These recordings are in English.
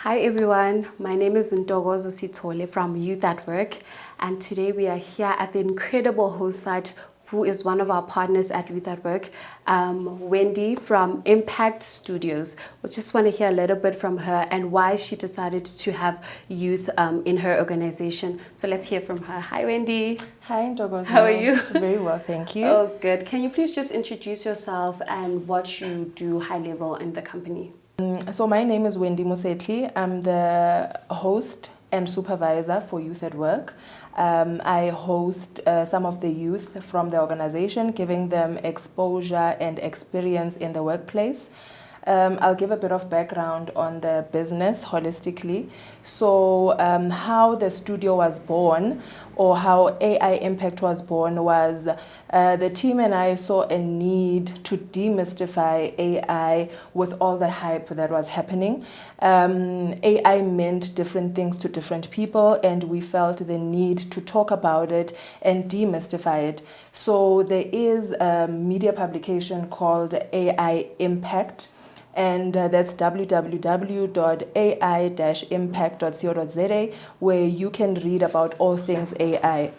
Hi everyone, my name is Ntokozo Sithole from Youth at Work, and today we are here at the incredible host site who is one of our partners at Youth at Work, Wendy from Impact Studios. We just want to hear a little bit from her and why she decided to have youth in her organization. So let's hear from her. Hi Wendy. Hi Ntokozo. How are you? Very well, thank you. Oh good. Can you please just introduce yourself and what you do high level in the company? So my name is Wendy Mosetlhi. I'm the host and supervisor for Youth at Work. I host some of the youth from the organization, giving them exposure and experience in the workplace. I'll give a bit of background on the business holistically. So how the studio was born, or how AI Impact was born, was the team and I saw a need to demystify AI with all the hype that was happening. AI meant different things to different people, and we felt the need to talk about it and demystify it. So there is a media publication called AI Impact, and that's www.ai-impact.co.za, where you can read about all things AI.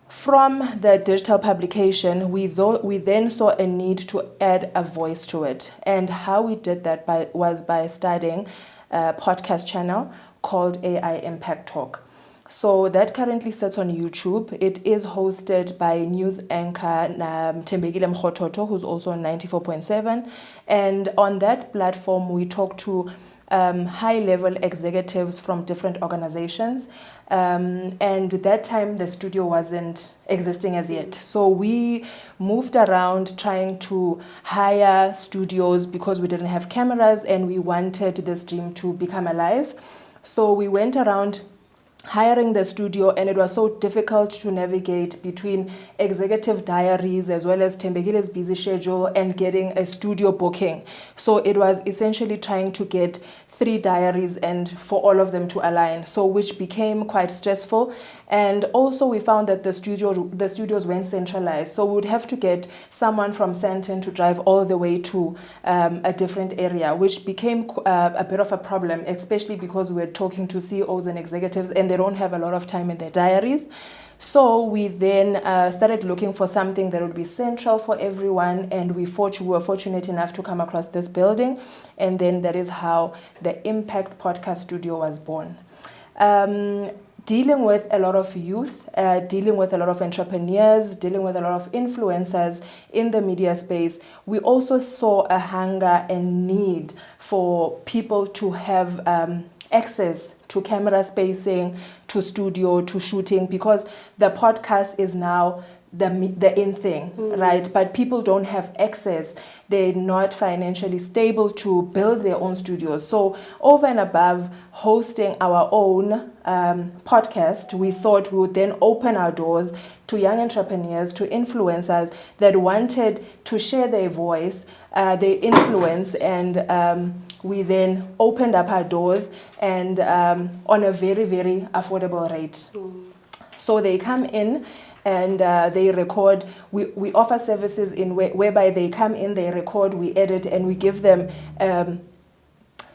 From the digital publication, we then saw a need to add a voice to it. And how we did that was by starting a podcast channel called AI Impact Talk. So that currently sits on YouTube. It is hosted by news anchor Tembegile Mkhototo, who's also on 94.7. And on that platform, we talk to high-level executives from different organizations. And at that time, the studio wasn't existing as yet. So we moved around trying to hire studios because we didn't have cameras and we wanted this dream to become alive. So we went around hiring the studio, and it was so difficult to navigate between executive diaries as well as Tembegile's busy schedule and getting a studio booking. So it was essentially trying to get 3 diaries and for all of them to align, so which became quite stressful. And also we found that the studios weren't centralized, so we would have to get someone from Sandton to drive all the way to a different area, which became a bit of a problem, especially because we're talking to CEOs and executives and they don't have a lot of time in their diaries. So we then started looking for something that would be central for everyone, and we were fortunate enough to come across this building, and then that is how the Impact Podcast Studio was born. Dealing with a lot of youth, dealing with a lot of entrepreneurs, dealing with a lot of influencers in the media space, we also saw a hunger and need for people to have access to camera spacing, to studio, to shooting, because the podcast is now the in thing, right? But people don't have access. They're not financially stable to build their own studios. So over and above hosting our own podcast, we thought we would then open our doors to young entrepreneurs, to influencers that wanted to share their voice, their influence, and we then opened up our doors and on a very, very affordable rate. So they come in and they record. We offer services whereby they come in, they record, we edit, and we give them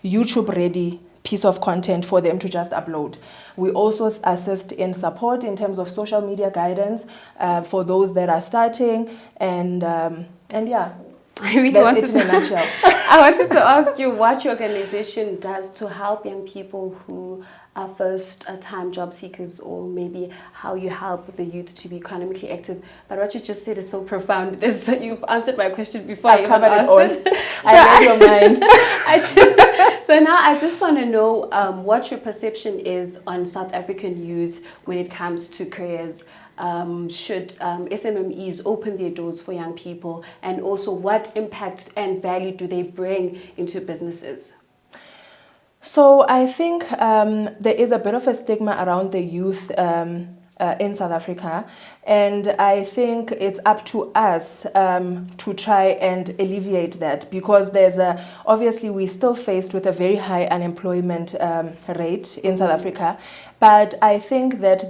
YouTube-ready piece of content for them to just upload. We also assist in support in terms of social media guidance for those that are starting, and yeah. I really That's it in a nutshell. I wanted to ask you what your organization does to help young people who are first-time job seekers, or maybe how you help the youth to be economically active. But what you just said is so profound. You've answered my question before I've covered it all. I read your mind. So now I just want to know what your perception is on South African youth when it comes to careers. Should SMEs open their doors for young people, and also what impact and value do they bring into businesses? So I think there is a bit of a stigma around the youth in South Africa, and I think it's up to us to try and alleviate that, because obviously we're still faced with a very high unemployment rate in South Africa, but I think that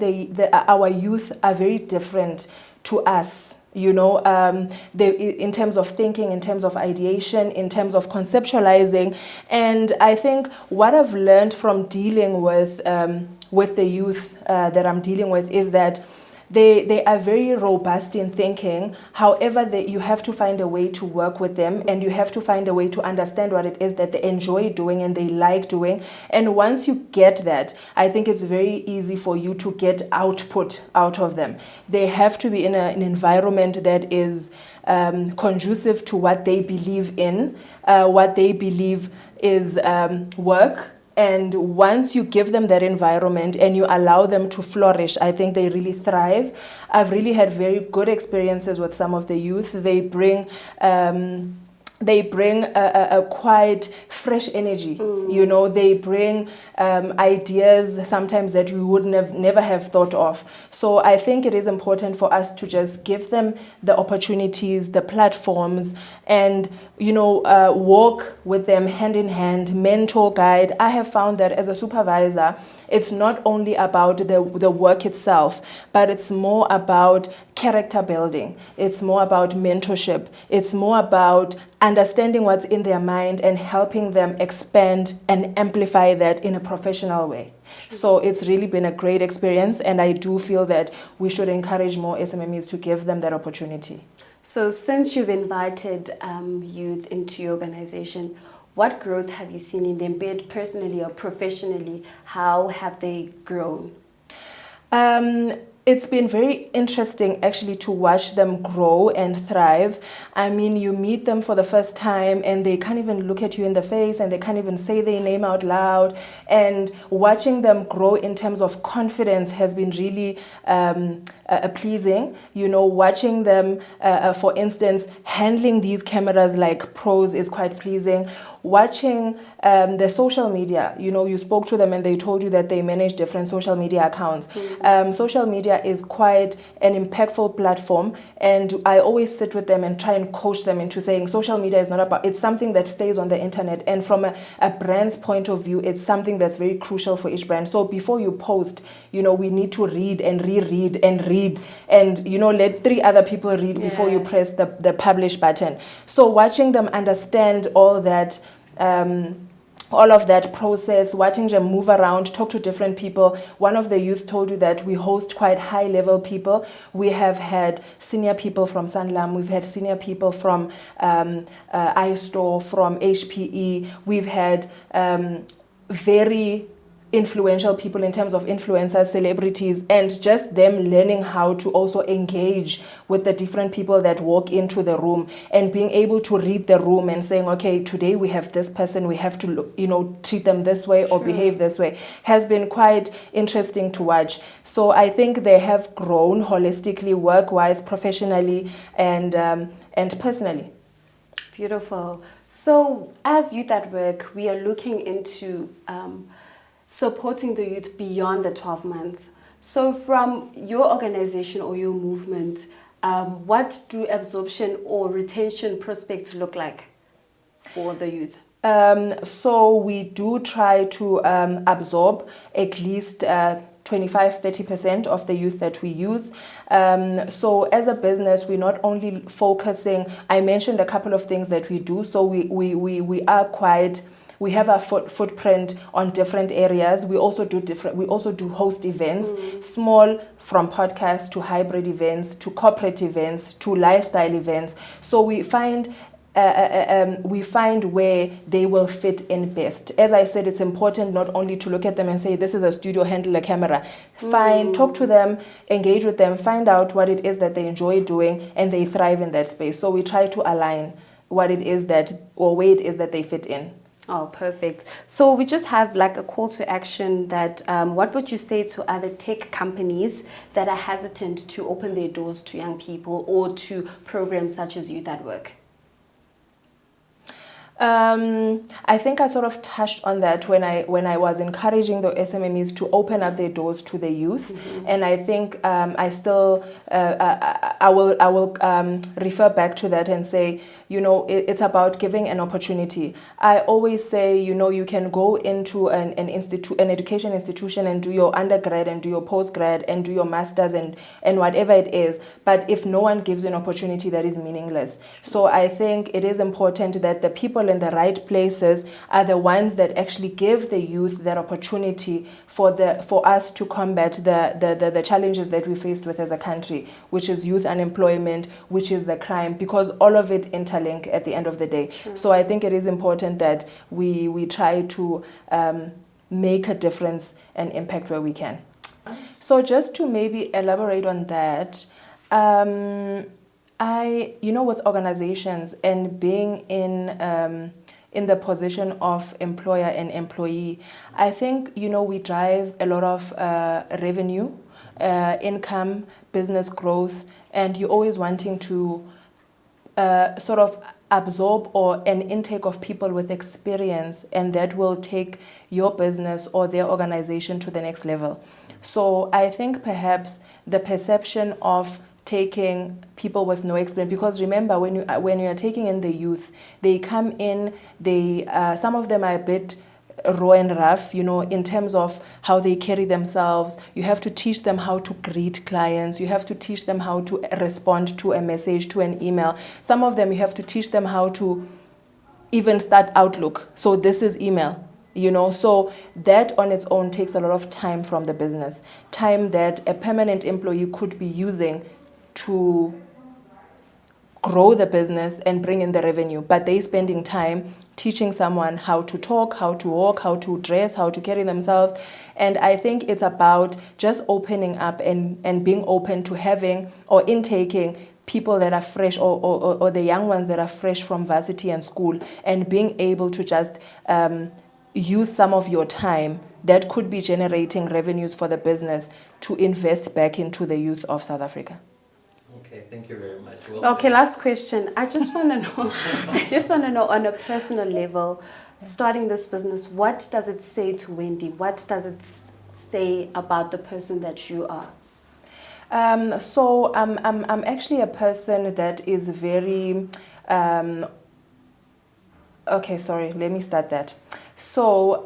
our youth are very different to us you know, in terms of thinking, in terms of ideation, in terms of conceptualizing. And I think what I've learned from dealing with the youth that I'm dealing with is that they are very robust in thinking. However, you have to find a way to work with them, and you have to find a way to understand what it is that they enjoy doing and they like doing. And once you get that, I think it's very easy for you to get output out of them. They have to be in an environment that is conducive to what they believe in, what they believe is work. And once you give them that environment and you allow them to flourish, I think they really thrive. I've really had very good experiences with some of the youth. They bring a quite fresh energy. You know, they bring ideas sometimes that we would never have thought of. So I think it is important for us to just give them the opportunities, the platforms, and, you know, walk with them hand in hand, mentor, guide. I have found that as a supervisor, it's not only about the work itself, but it's more about character building. It's more about mentorship. It's more about understanding what's in their mind and helping them expand and amplify that in a professional way. So it's really been a great experience, and I do feel that we should encourage more SMMEs to give them that opportunity. So since you've invited youth into your organization, what growth have you seen in them, be it personally or professionally? How have they grown? It's been very interesting actually to watch them grow and thrive. I mean, you meet them for the first time and they can't even look at you in the face and they can't even say their name out loud. And watching them grow in terms of confidence has been really pleasing. You know, watching them, for instance, handling these cameras like pros is quite pleasing. Watching the social media, you know, you spoke to them and they told you that they manage different social media accounts. Social media is quite an impactful platform, and I always sit with them and try and coach them into saying social media is not about, it's something that stays on the internet, and from a brand's point of view, it's something that's very crucial for each brand. So before you post, you know, we need to read and reread and read and, you know, let 3 other people read before you press the publish button. So watching them understand all of that process, watching them move around, talk to different people. One of the youth told you that we host quite high-level people. We have had senior people from Sanlam. We've had senior people from iStore, from HPE. We've had very influential people in terms of influencers, celebrities, and just them learning how to also engage with the different people that walk into the room and being able to read the room and saying, okay, today we have this person, we have to, you know, treat them this way or behave this way, has been quite interesting to watch. So I think they have grown holistically, work-wise, professionally, and personally. Beautiful. So as Youth at Work, we are looking into supporting the youth beyond the 12 months. So from your organization or your movement, what do absorption or retention prospects look like for the youth? So we do try to absorb at least 25-30% of the youth that we use. So as a business, we're not only focusing, I mentioned a couple of things that we do. So we have a footprint on different areas. We also do host events, small, from podcasts to hybrid events to corporate events to lifestyle events. So we find where they will fit in best. As I said, it's important not only to look at them and say, this is a studio, handle a camera. Talk to them, engage with them, find out what it is that they enjoy doing and they thrive in that space. So we try to align what it is that, or where it is that they fit in. Oh, perfect. So we just have like a call to action that what would you say to other tech companies that are hesitant to open their doors to young people or to programs such as Youth at Work? I think I sort of touched on that when I was encouraging the SMMEs to open up their doors to the youth, and I think I still I will refer back to that and say, it's about giving an opportunity. I always say, you can go into an education institution and do your undergrad and do your postgrad and do your masters and whatever it is, but if no one gives you an opportunity, that is meaningless. So I think it is important that the people in the right places are the ones that actually give the youth that opportunity for us to combat the challenges that we faced with as a country, which is youth unemployment, which is the crime, because all of it interlink at the end of the day. Sure. So I think it is important that we try to make a difference and impact where we can. So just to maybe elaborate on that, with organizations and being in the position of employer and employee, I think, we drive a lot of revenue, income, business growth, and you're always wanting to sort of absorb or an intake of people with experience, and that will take your business or their organization to the next level. So I think perhaps the perception of taking people with no experience, because remember, when you are taking in the youth, they come in, some of them are a bit raw and rough, in terms of how they carry themselves. You have to teach them how to greet clients. You have to teach them how to respond to a message, to an email. Some of them, you have to teach them how to even start Outlook. So this is email. So that on its own takes a lot of time from the business, time that a permanent employee could be using to grow the business and bring in the revenue, but they're spending time teaching someone how to talk, how to walk, how to dress, how to carry themselves. And I think it's about just opening up and being open to having or intaking people that are fresh or the young ones that are fresh from varsity and school, and being able to just use some of your time that could be generating revenues for the business to invest back into the youth of South Africa. Okay, thank you very much. Well, okay, last question. I just want to know on a personal level, starting this business, what does it say to Wendy? What does it say about the person that you are? So I'm actually a person that is very okay, sorry, let me start that. So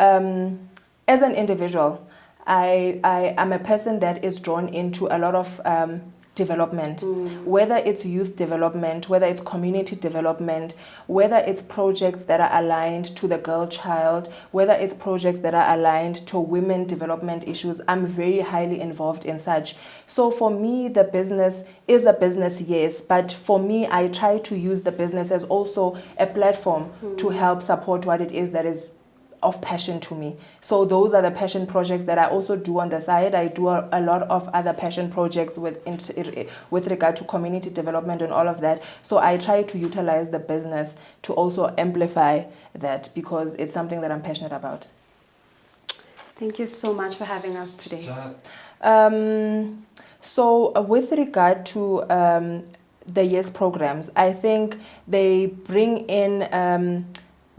as an individual, I am a person that is drawn into a lot of development, whether it's youth development, whether it's community development, whether it's projects that are aligned to the girl child, whether it's projects that are aligned to women development issues. I'm very highly involved in such. So for me, the business is a business, yes, but for me, I try to use the business as also a platform to help support what it is that is of passion to me. So those are the passion projects that I also do on the side. I do a lot of other passion projects with regard to community development and all of that. So I try to utilize the business to also amplify that, because it's something that I'm passionate about. Thank you so much for having us today. So with regard to the YES programs, I think they bring in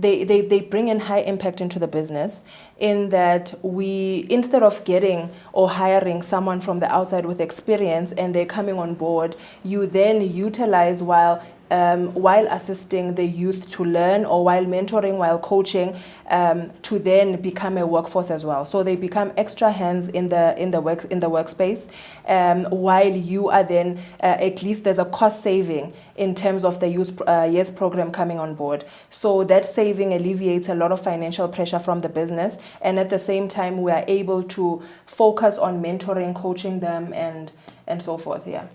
They bring in high impact into the business, in that we, instead of getting or hiring someone from the outside with experience and they're coming on board, you then utilize while assisting the youth to learn, or while mentoring, while coaching, to then become a workforce as well. So they become extra hands in the workspace, while you are then at least there's a cost saving in terms of the YES program coming on board. So that saving alleviates a lot of financial pressure from the business, and at the same time we are able to focus on mentoring, coaching them, and so forth. Yeah.